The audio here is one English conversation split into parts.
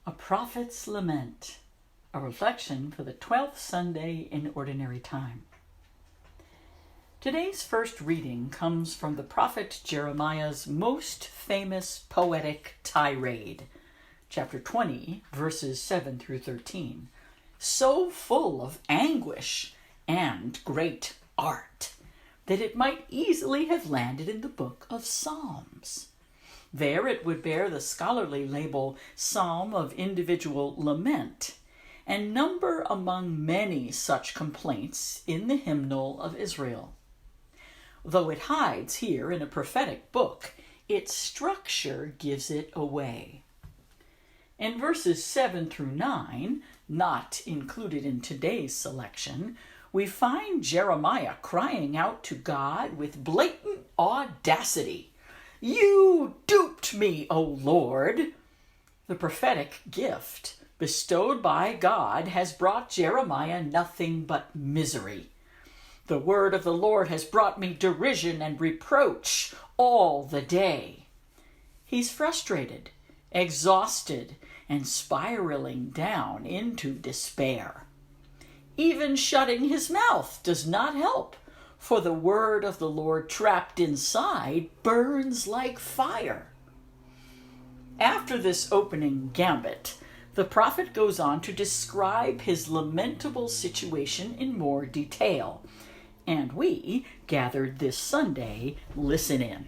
A Prophet's Lament, a reflection for the 12th Sunday in Ordinary Time. Today's first reading comes from the prophet Jeremiah's most famous poetic tirade, chapter 20, verses 7 through 13, so full of anguish and great art that it might easily have landed in the book of Psalms. There it would bear the scholarly label Psalm of Individual Lament, and number among many such complaints in the hymnal of Israel. Though it hides here in a prophetic book, its structure gives it away. In verses 7 through 9, not included in today's selection, we find Jeremiah crying out to God with blatant audacity. "You duped me, O Lord!" The prophetic gift bestowed by God has brought Jeremiah nothing but misery. The word of the Lord has brought me derision and reproach all the day. He's frustrated, exhausted, and spiraling down into despair. Even shutting his mouth does not help, for the word of the Lord trapped inside burns like fire. After this opening gambit, the prophet goes on to describe his lamentable situation in more detail, and we, gathered this Sunday, listen in.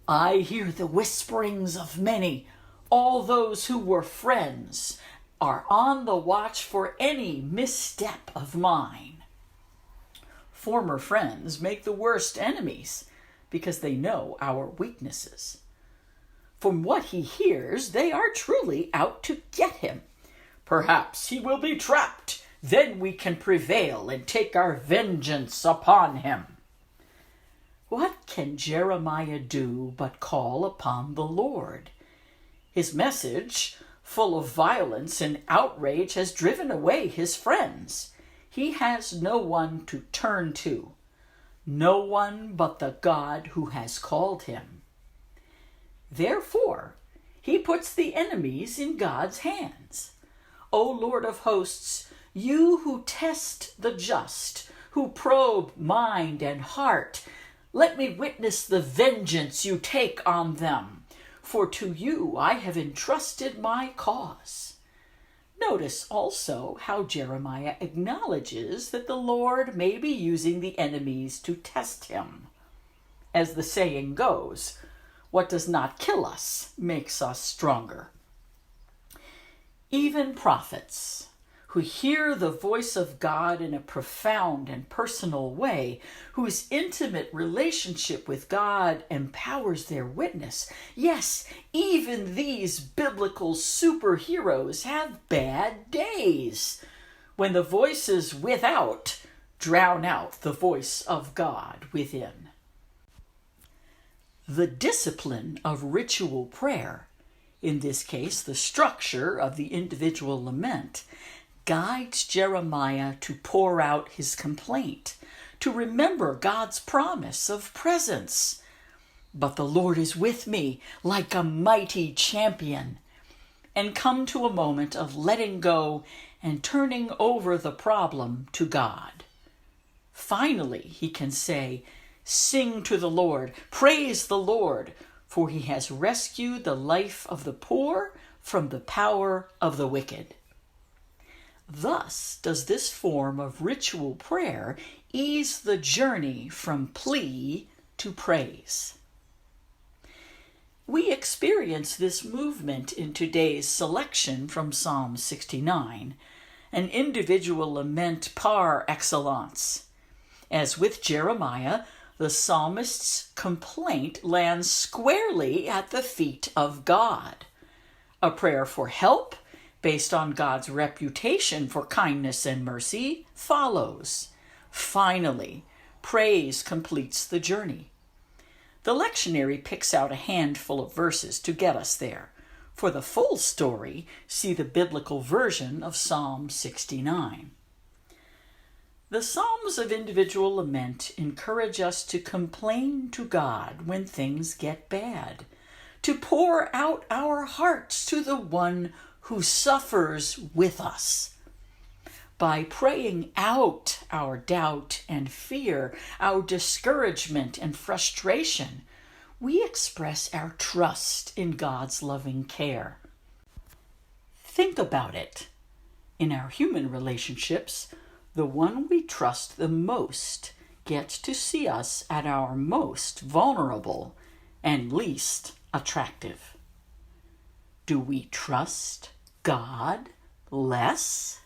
"I hear the whisperings of many. All those who were friends are on the watch for any misstep of mine." Former friends make the worst enemies because they know our weaknesses. From what he hears, they are truly out to get him. "Perhaps he will be trapped. Then we can prevail and take our vengeance upon him." What can Jeremiah do but call upon the Lord? His message, full of violence and outrage, has driven away his friends. He has no one to turn to, no one but the God who has called him. Therefore, he puts the enemies in God's hands. "O Lord of hosts, you who test the just, who probe mind and heart, let me witness the vengeance you take on them, for to you I have entrusted my cause." Notice also how Jeremiah acknowledges that the Lord may be using the enemies to test him. As the saying goes, what does not kill us makes us stronger. Even prophets who hear the voice of God in a profound and personal way, whose intimate relationship with God empowers their witness. Yes, even these biblical superheroes have bad days, when the voices without drown out the voice of God within. The discipline of ritual prayer, in this case the structure of the individual lament, guides Jeremiah to pour out his complaint, to remember God's promise of presence. "But the Lord is with me like a mighty champion," and come to a moment of letting go and turning over the problem to God. Finally, he can say, "Sing to the Lord, praise the Lord, for he has rescued the life of the poor from the power of the wicked." Thus does this form of ritual prayer ease the journey from plea to praise. We experience this movement in today's selection from Psalm 69, an individual lament par excellence. As with Jeremiah, the psalmist's complaint lands squarely at the feet of God. A prayer for help, based on God's reputation for kindness and mercy, follows. Finally, praise completes the journey. The lectionary picks out a handful of verses to get us there. For the full story, see the biblical version of Psalm 69. The Psalms of individual lament encourage us to complain to God when things get bad, to pour out our hearts to the one who suffers with us. By praying out our doubt and fear, our discouragement and frustration, we express our trust in God's loving care. Think about it. In our human relationships, the one we trust the most gets to see us at our most vulnerable and least attractive. Do we trust God less?